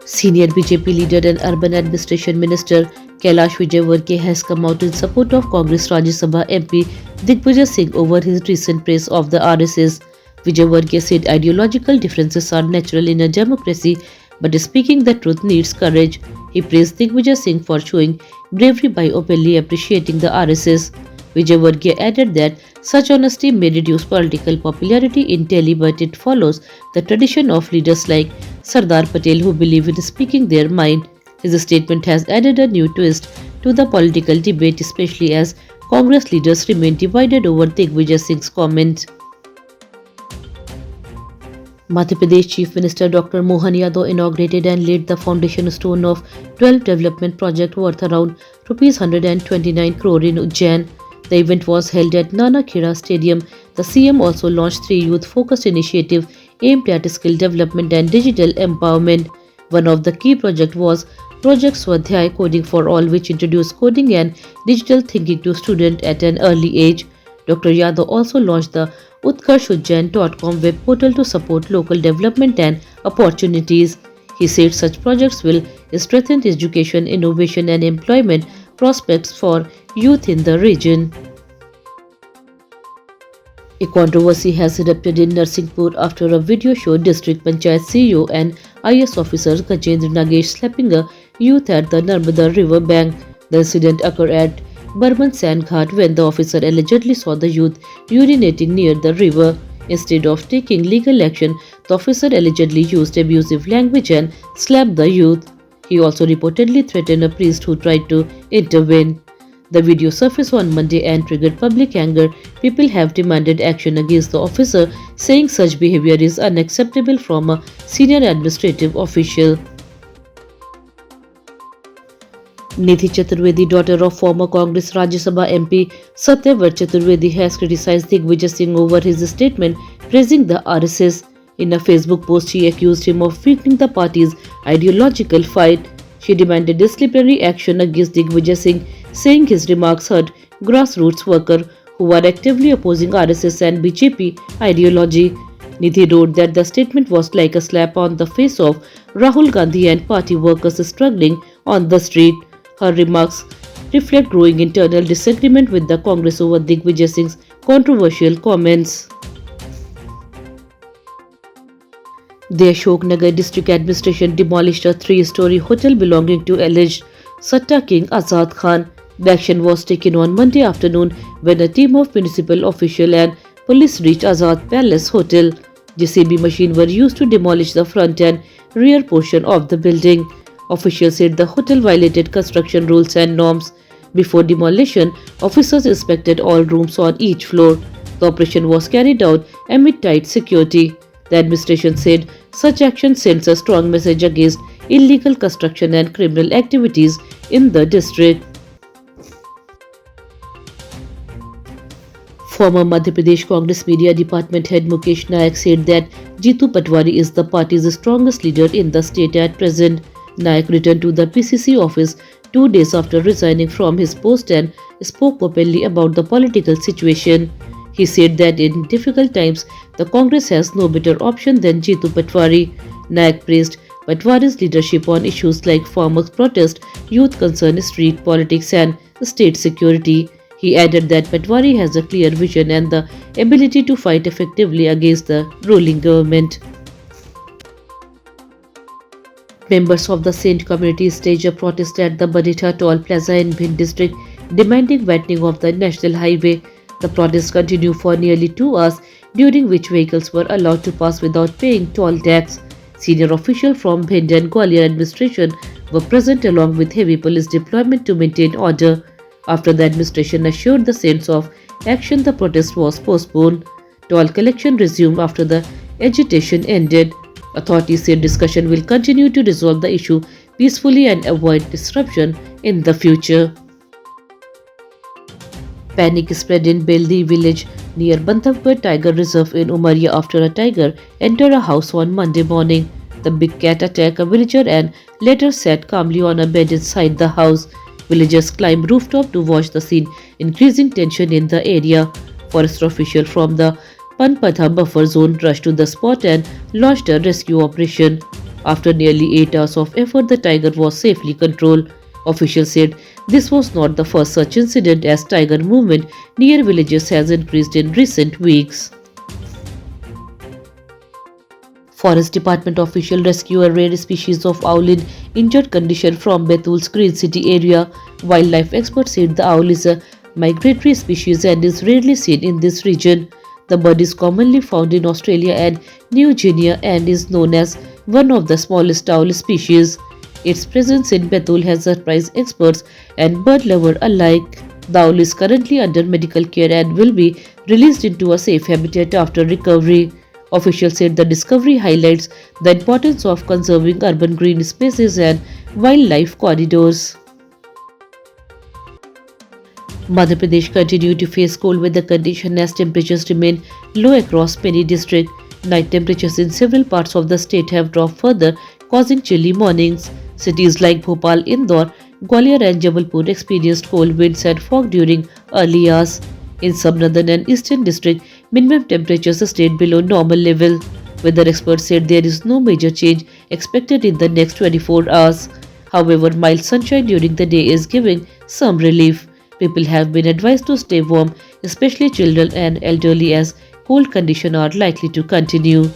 Senior BJP leader and Urban Administration Minister Kailash Vijayvargiya has come out in support of Congress Rajya Sabha MP Digvijay Singh over his recent praise of the RSS. Vijayvargiya said ideological differences are natural in a democracy, but speaking the truth needs courage. He praised Digvijay Singh for showing bravery by openly appreciating the RSS. Vijayvargiya added that such honesty may reduce political popularity in Delhi, but it follows the tradition of leaders like Sardar Patel who believe in speaking their mind. His statement has added a new twist to the political debate, especially as Congress leaders remain divided over Digvijay Singh's comment. Madhya Pradesh Chief Minister Dr. Mohan Yadav inaugurated and laid the foundation stone of 12 development projects worth around Rs 129 crore in Ujjain. The event was held at Nana Khera Stadium. The CM also launched 3 youth-focused initiatives aimed at skill development and digital empowerment. One of the key projects was Project Swadhyay Coding for All, which introduced coding and digital thinking to students at an early age. Dr. Yadav also launched the utkarshujjain.com web portal to support local development and opportunities. He said such projects will strengthen education, innovation and employment prospects for youth in the region. A controversy has erupted in Narsinghpur after a video showed District Panchayat CEO and IS officer Gajendra Nagesh slapping a youth at the Narmada river bank. The incident occurred at Barman Sand Ghat when the officer allegedly saw the youth urinating near the river. Instead of taking legal action, the officer allegedly used abusive language and slapped the youth. He also reportedly threatened a priest who tried to intervene. The video surfaced on Monday and triggered public anger. People have demanded action against the officer, saying such behavior is unacceptable from a senior administrative official. Nidhi Chaturvedi, daughter of former Congress Rajya Sabha MP Satyavrat Chaturvedi, has criticized Digvijay Singh over his statement praising the RSS. In a Facebook post, she accused him of weakening the party's ideological fight. She demanded disciplinary action against Digvijay Singh, saying his remarks hurt grassroots workers who are actively opposing RSS and BJP ideology. Nidhi wrote that the statement was like a slap on the face of Rahul Gandhi and party workers struggling on the street. Her remarks reflect growing internal disagreement with the Congress over Digvijay Singh's controversial comments. The Ashoknagar district administration demolished a 3-story hotel belonging to alleged Satta King Azad Khan. The action was taken on Monday afternoon when a team of municipal officials and police reached Azad Palace Hotel. JCB machines were used to demolish the front and rear portion of the building. Officials said the hotel violated construction rules and norms. Before demolition, officers inspected all rooms on each floor. The operation was carried out amid tight security. The administration said such action sends a strong message against illegal construction and criminal activities in the district. Former Madhya Pradesh Congress Media Department head Mukesh Nayak said that Jitu Patwari is the party's strongest leader in the state at present. Nayak returned to the PCC office 2 days after resigning from his post and spoke openly about the political situation. He said that in difficult times, the Congress has no better option than Jitu Patwari. Nayak praised Patwari's leadership on issues like farmers' protest, youth concern, street politics and state security. He added that Patwari has a clear vision and the ability to fight effectively against the ruling government. Members of the Saint community staged a protest at the Banita Toll Plaza in Bhind district, demanding widening of the national highway. The protest continued for nearly 2 hours, during which vehicles were allowed to pass without paying toll tax. Senior officials from Bhind and Gwalior administration were present along with heavy police deployment to maintain order. After the administration assured the sense of action, the protest was postponed. Toll collection resumed after the agitation ended. Authorities said discussion will continue to resolve the issue peacefully and avoid disruption in the future. Panic spread in Beldi village near Banthavgarh Tiger Reserve in Umaria after a tiger entered a house on Monday morning. The big cat attacked a villager and later sat calmly on a bed inside the house. Villagers climbed rooftop to watch the scene, increasing tension in the area. Forest officials from the Panpatha buffer zone rushed to the spot and launched a rescue operation. After nearly 8 hours of effort, the tiger was safely controlled. Officials said this was not the first such incident, as tiger movement near villages has increased in recent weeks. Forest Department officials rescue a rare species of owl in injured condition from Betul's Green City area. Wildlife experts said the owl is a migratory species and is rarely seen in this region. The bird is commonly found in Australia and New Guinea and is known as one of the smallest owl species. Its presence in Betul has surprised experts and bird lovers alike. The owl is currently under medical care and will be released into a safe habitat after recovery. Officials said the discovery highlights the importance of conserving urban green spaces and wildlife corridors. Madhya Pradesh continued to face cold weather conditions as temperatures remain low across many districts. Night temperatures in several parts of the state have dropped further, causing chilly mornings. Cities like Bhopal, Indore, Gwalior and Jabalpur experienced cold winds and fog during early hours. In some northern and eastern districts, minimum temperatures stayed below normal level. Weather experts said there is no major change expected in the next 24 hours. However, mild sunshine during the day is giving some relief. People have been advised to stay warm, especially children and elderly, as cold conditions are likely to continue.